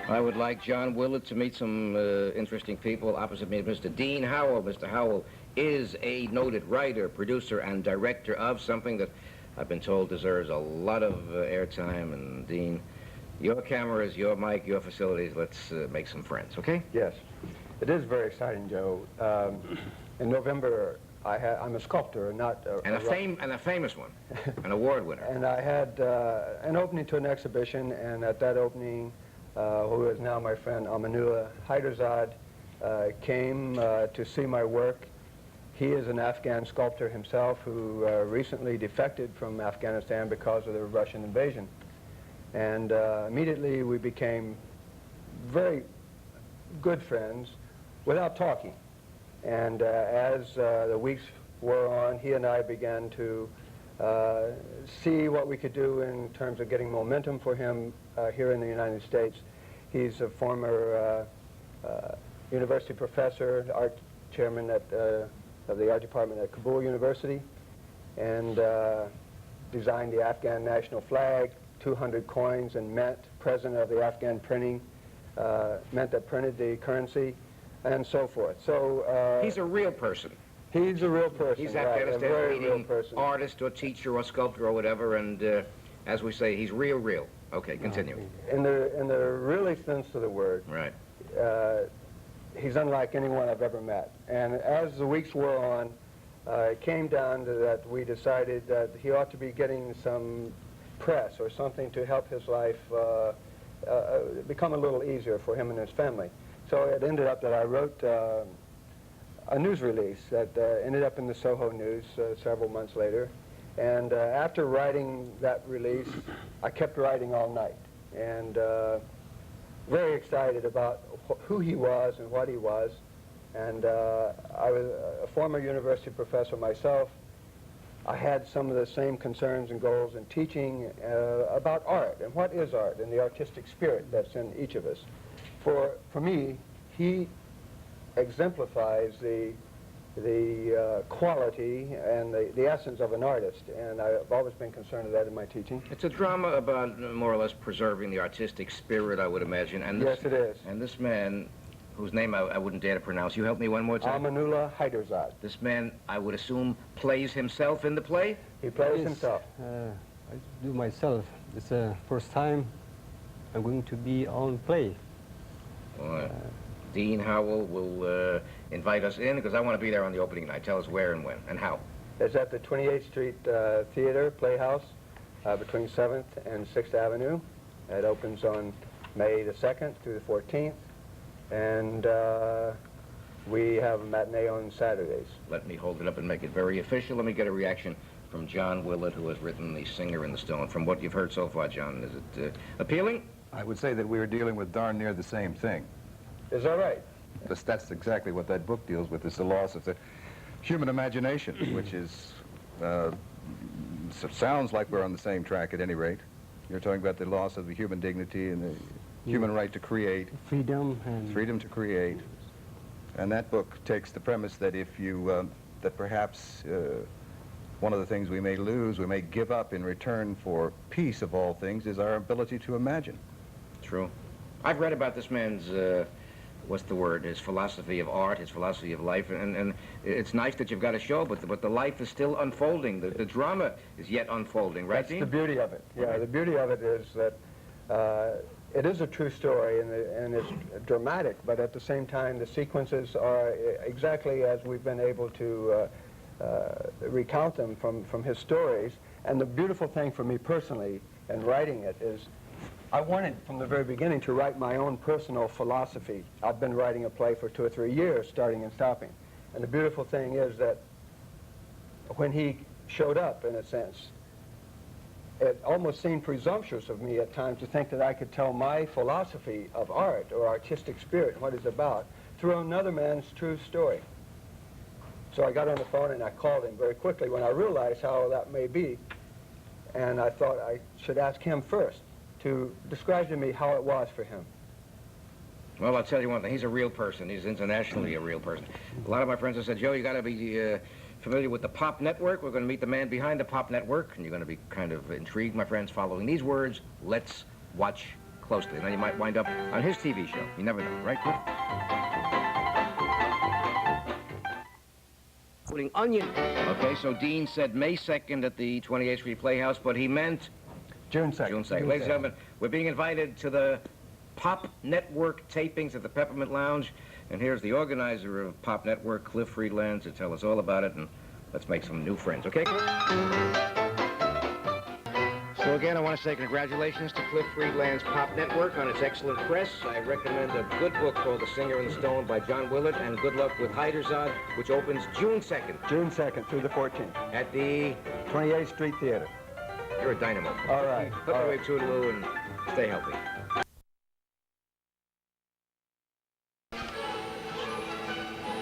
I would like John Willett to meet some interesting people. Opposite me is Mr. Dean Howell. Mr. Howell is a noted writer, producer, and director of something that I've been told deserves a lot of airtime. And Dean, your cameras, your mic, your facilities, let's make some friends, okay? Yes. It is very exciting, Joe. In November, I'm a sculptor, not a... And a famous one, an award winner. And I had an opening to an exhibition, and at that opening, who is now my friend Amaunullah Haiderzad, came to see my work. He is an Afghan sculptor himself who recently defected from Afghanistan because of the Russian invasion. And immediately we became very good friends without talking. And as the weeks wore on, he and I began to see what we could do in terms of getting momentum for him here in the United States. He's a former university professor, art chairman of the art department at Kabul University, and designed the Afghan national flag, 200 coins and mint, president of the Afghan printing, mint that printed the currency, and so forth. So he's a real person. He's a real person. He's right, Afghanistan a very real leading person. artist or teacher or sculptor or whatever, and as we say, he's real. Okay, continue. In the really sense of the word, right. He's unlike anyone I've ever met. And as the weeks wore on, it came down to that we decided that he ought to be getting some press or something to help his life become a little easier for him and his family. So it ended up that I wrote a news release that ended up in the Soho News several months later. And after writing that release, I kept writing all night. And very excited about who he was and what he was. And I was a former university professor myself. I had some of the same concerns and goals in teaching about art and what is art and the artistic spirit that's in each of us. For me, he exemplifies the quality and the essence of an artist, and I've always been concerned with that in my teaching. It's a drama about more or less preserving the artistic spirit, I would imagine. And this, yes, it is. And this man, whose name I wouldn't dare to pronounce, you help me one more time? Amaunullah Haiderzad. This man, I would assume, plays himself in the play? He plays himself. I do myself. It's the first time I'm going to be on play. Dean Howell will invite us in, because I want to be there on the opening night. Tell us where and when and how. It's at the 28th Street Theater, Playhouse, between 7th and 6th Avenue. It opens on May the 2nd through the 14th, and we have a matinee on Saturdays. Let me hold it up and make it very official. Let me get a reaction from John Willett, who has written The Singer in the Stone. From what you've heard so far, John, is it appealing? I would say that we were dealing with darn near the same thing. Is that right? That's exactly what that book deals with, is the loss of the human imagination, which is, sounds like we're on the same track at any rate. You're talking about the loss of the human dignity and the human right to create. Freedom and... Freedom to create. And that book takes the premise that if you, that perhaps one of the things we may lose, we may give up in return for peace of all things, is our ability to imagine. True. I've read about this man's, what's the word, his philosophy of art, his philosophy of life, and it's nice that you've got a show, but the life is still unfolding. The drama is yet unfolding, right, That's Dean? the beauty of it. Yeah, the beauty of it is that it is a true story, and it's dramatic, but at the same time, the sequences are exactly as we've been able to recount them from his stories. And the beautiful thing for me personally in writing it is I wanted from the very beginning to write my own personal philosophy. I've been writing a play for 2 or 3 years, starting and stopping. And the beautiful thing is that when he showed up, in a sense, it almost seemed presumptuous of me at times to think that I could tell my philosophy of art or artistic spirit, what it's about, through another man's true story. So I got on the phone and I called him very quickly when I realized how that may be. And I thought I should ask him first to describe to me how it was for him. Well, I'll tell you one thing. He's a real person. He's internationally a real person. A lot of my friends have said, Joe, you got to be familiar with the Pop Network. We're going to meet the man behind the Pop Network, and you're going to be kind of intrigued, my friends, following these words. Let's watch closely, and then you might wind up on his TV show. You never know, right, Cliff? Putting onion. Okay, so Dean said May 2nd at the 28th Street Playhouse, but he meant June 2nd. June 2nd. Ladies and gentlemen, we're being invited to the Pop Network tapings at the Peppermint Lounge, and here's the organizer of Pop Network, Cliff Friedland, to tell us all about it, and let's make some new friends, okay? So again, I want to say congratulations to Cliff Friedland's Pop Network on its excellent press. I recommend a good book called The Singer and the Stone by John Willett, and good luck with Haiderzad, which opens June 2nd June 2nd through the 14th. at the... 28th Street Theater. You're a dynamo. All right. Put All away right. Toodaloo and stay healthy.